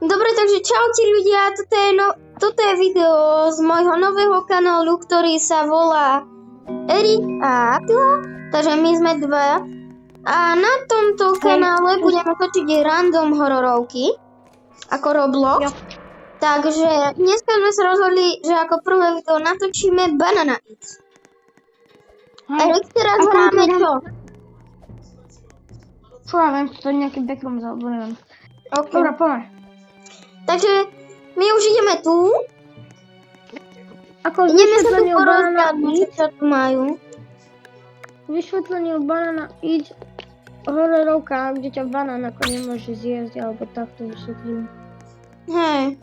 Dobre, takže čaute ľudia, toto je video z môjho nového kanálu, ktorý sa volá Erik a Atila, takže my sme dva. A na tomto kanále budeme točiť random hororovky, ako Roblox. Takže dneska sme sa rozhodli, že ako prvé video natočíme Banana X. Erik, teraz hráme čo? Čo ja viem, to je nejaký backroom, alebo neviem. Okay. Dobre, poďme. Takže my už ideme tu. Ako Ideme sa tu vysvetlenie o Banana porozprávať, čo tu majú. Vysvetlenie o Banana X, hororovka, kde ťa banán ako nemôže zjesť, alebo takto vysvetlím. Hej.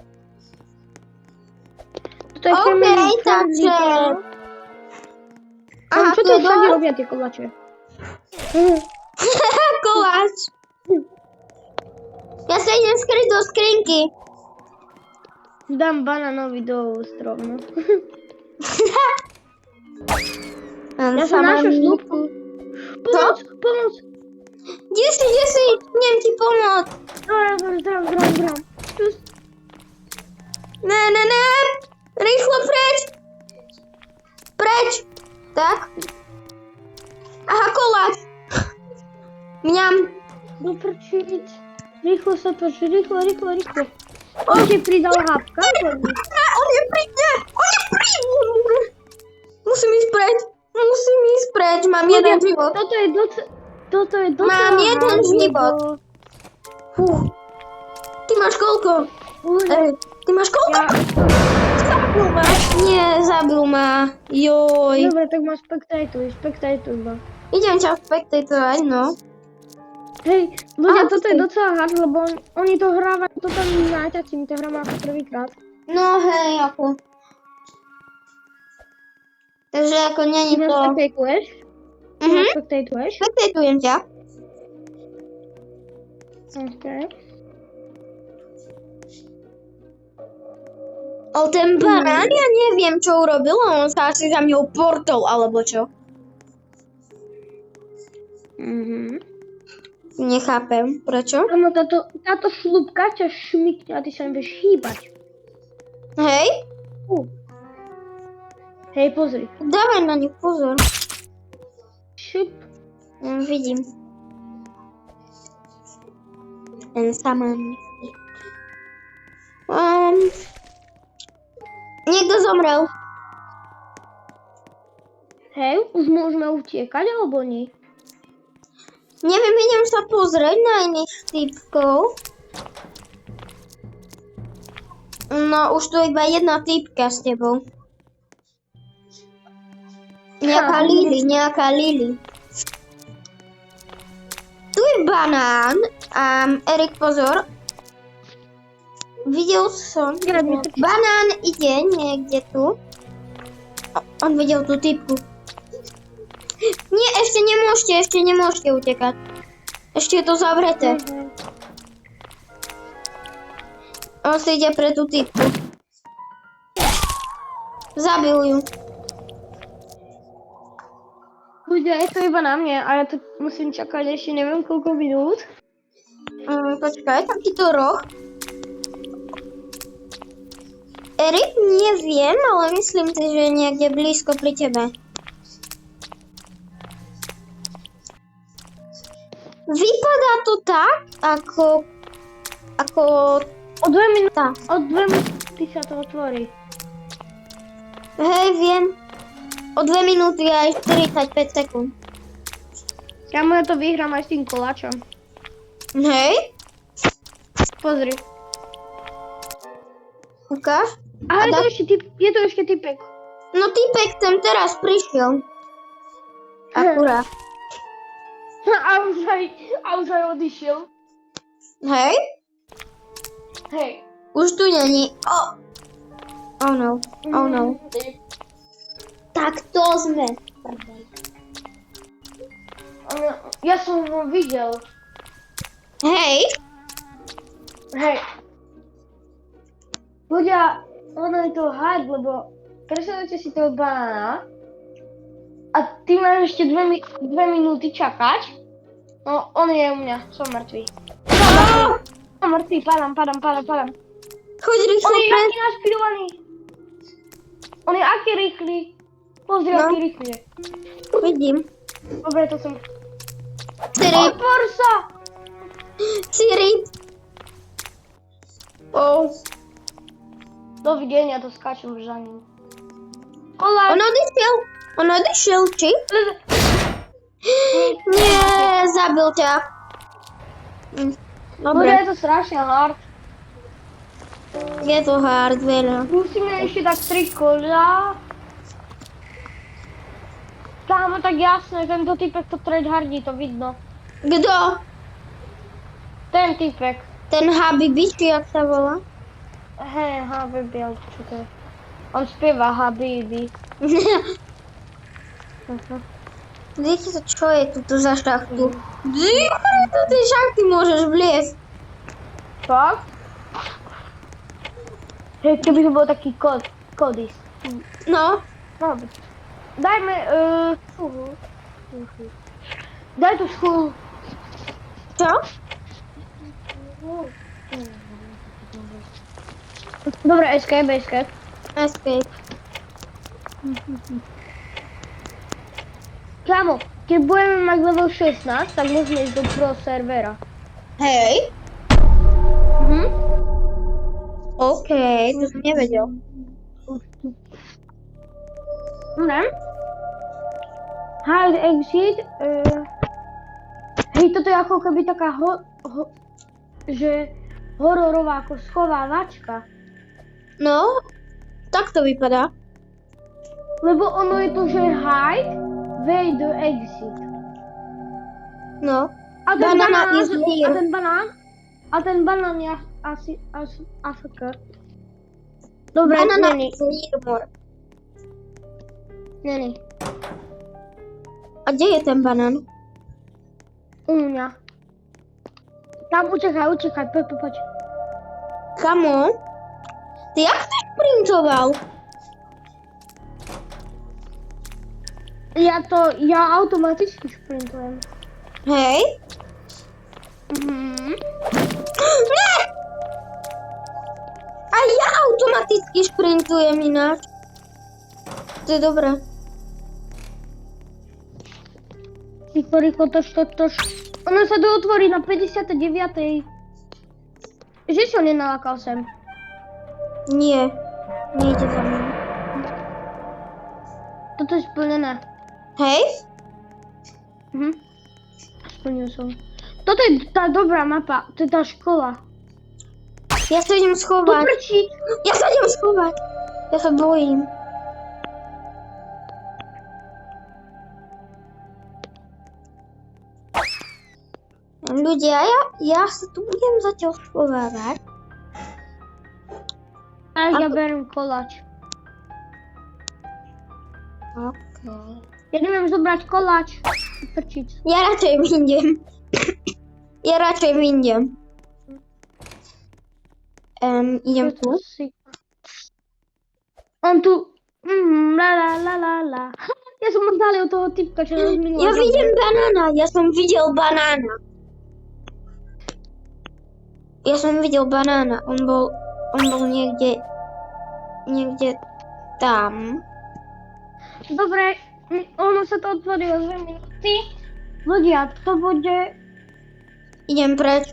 Toto je family friendly. Aha, Čo to to je všade dosť? robia tie koláče? Koláč. Ja sa idem skryť do skrinky. Dám banánovi do strom, no. Ja som našiel slúbku. Pomoc, pomoc! Kde si? Idem ti pomôcť. Dram. Ne. Rýchlo preč. Preč. Tak. Aha, koláč. Mňam. Do prčic. Rýchlo sa poč, rýchlo. On ti pridal hápka? On je pri mne. Musím ísť preč. Mám jeden život. Toto je docela... Mám jeden život. Ty máš koľko? Ty máš koľko? Zabil ma. Nie, zabil ma. Joj. Dobre, tak máš spectatuj ma. Idem ťa spectatovať, no. Hej, ľudia, toto je docela hard, lebo oni to hrávajú totálnym náťacím, to hráme ako prvýkrát. No hej, ako. Takže ako není Ty to... ma spectatuješ? Spectatuješ? Spectatujem ťa. OK. Ale ten banán, ja neviem, čo urobil, on sa asi zamiel portol, alebo čo. Nechápem, prečo? Áno, táto šlúbka ťa šmykne a ty sa nevieš hýbať. Hej? Hej, pozri. Dávaj na ňu pozor. Šup. Vidím. Ten saman. Niekto zomrel. Hej, už môžeme utiekať, alebo nie? Neviem, idem sa pozrieť na iných typkov. No, už tu iba jedna typka s tebou. Nejaká Lily. Tu je banán. Erik, pozor. Videl som. Banán ide niekde tu. On videl tú typku. Nie, ešte nemôžete utekať. Ešte je to zavreté. On si ide pre tú typku. Zabil ju. Ľudia, je to iba na mne a ja to musím čakať ešte neviem koľko minút. Počkaj, takýto roh. Erik, neviem, ale myslím si, že je niekde blízko pri tebe. Vypadá to tak, ako... O 2 minúty sa to otvorí. Hej, viem. O 2 minúty aj 45 sekúnd. Kámo, ja to vyhrám aj s tým koláčom. Hej? Pozri. Ukáž? A je to ešte typek. No typek sem teraz prišiel. Akurát. A už aj odišiel. Hej? Hej. Už tu není. Oh no. Tak to sme. Ja som ho videl. Hej? Ľudia, ono je to hard, lebo predstavujte si toho banána a ty máš ešte 2 minúty čakať. No, on je u mňa, som mŕtvý. Mŕtvý, padám. Choď rýchlo On je pred... aký našpilovaný. On je aký rýchly. Pozri, No. aký rýchly je. Vidím. Dobre, to som... Siri, Otvor sa! Siri. Oh. Dovidenia, to skáčem v žaní. Koláč! On odišiel, či? Nie, zabil ťa. Dobre, Dobre, je to strašne hard. je to hard, veľa. Musíme ešte dať 3 kola. Kámo, tak jasné, tento typek to tryhardí, to vidno. Kto? Ten typek. Ten Habibi, či jak sa volá? Hej, Habibi, ale čo to je? On spieva Habibi. Viete sa, čo je tu za šachtu? Do tej šachty môžeš vliesť. Fakt? Hej, keby to bol taký kodis. No, Dobre. Dajme, Daj tu skúl. čo? Dobre, escape. Escape. Kámo, keď budeme mať level 16, tak môžeme ísť do pro servera. Hej. Mhm. OK, to som nevedel. Dobre. Hide exit. Hej, toto je ako keby taká že hororová ako schovávačka. No, tak to vypadá. Lebo ono je to, že hide, way do exit. No. A ten Banana banán, is here. a ten banán je asi AFK. Dobre, Banana není. is here. Není. A kde je ten banán? U mňa. Tam učekaj, poď. Kamo? Ty jak to sprintoval? Ja automaticky šprintujem. Hej? Mhm. Ne! A ja automaticky šprintujem ináč. To je dobré. Rýchlo, tož. Ono sa to otvorí na 59. Že si ho nenalakal sem? Nie. Nejde za mnou. Toto je splnené. Hej? Mhm. Splnil som. Toto je tá dobrá mapa, to je tá škola. Ja sa idem To schovať. prčí. Ja sa idem schovať. Ja sa bojím. Ľudia, ja sa tu budem zatiaľ schovávať. A ja beriem koláč. Okay. Ja neviem zobrať koláč. Prčiť. Ja radšej vyjdem. Idem tu. On tu... la. Ja som oddalil toho typka, čo rozminul. Ja vidím banána. Ja som videl banána. On bol niekde tam. Dobre, ono sa to otvorilo 2 minúty. Ľudia, to bude... Idem preč.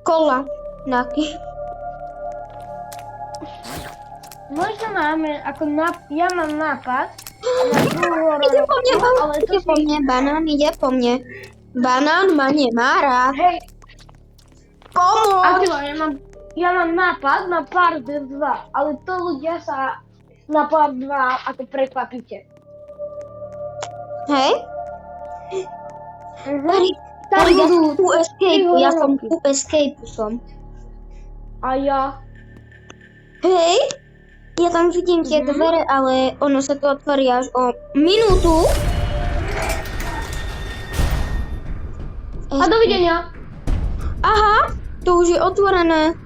Kola. Naky. Možno máme, ja mám nápad. Ide po mne, banán ide po mne. Banán ma nemá rád. Hej, Pomôž! Atila, ja mám nápad na part 2, ale to ľudia sa na part 2 ako prekvapíte. Hej? Tam Ja som budú tu escape, ja som hororovky. tu escape som. A ja... Hej? Ja tam vidím tie dvere, ale ono sa to otvorí až o minútu. A dovidenia. Aha, to už je otvorené.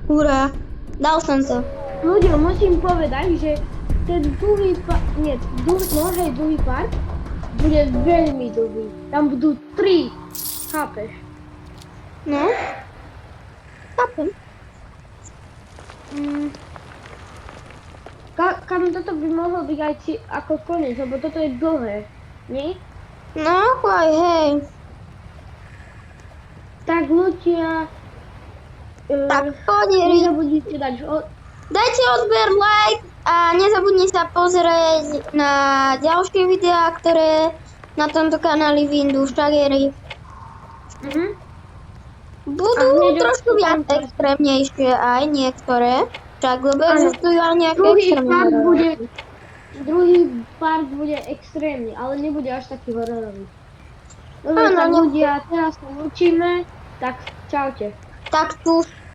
Hurá, dal som to. Ľudia, musím povedať, že ten druhý part bude veľmi dlhý. Tam budú 3, chápeš? No, celkem. Kam toto by mohlo byť aj ako koniec, lebo toto je dlhé, nie? No, aj hej. Tak ľudia, Tak poď, Eri. nezabudnite dať Dajte odber, like a nezabudni sa pozrieť na ďalšie videá, ktoré na tomto kanáli vyjdú, však Eri. Budú A hneď trošku viac odstúpam. extrémnejšie aj niektoré, však lebo Áno. existujú aj nejaké extrémne. Druhý part bude extrémny, ale nebude až taký hororový. Dobre, Áno, tak no. ľudia, teraz sa učíme, tak čaute. Tak tu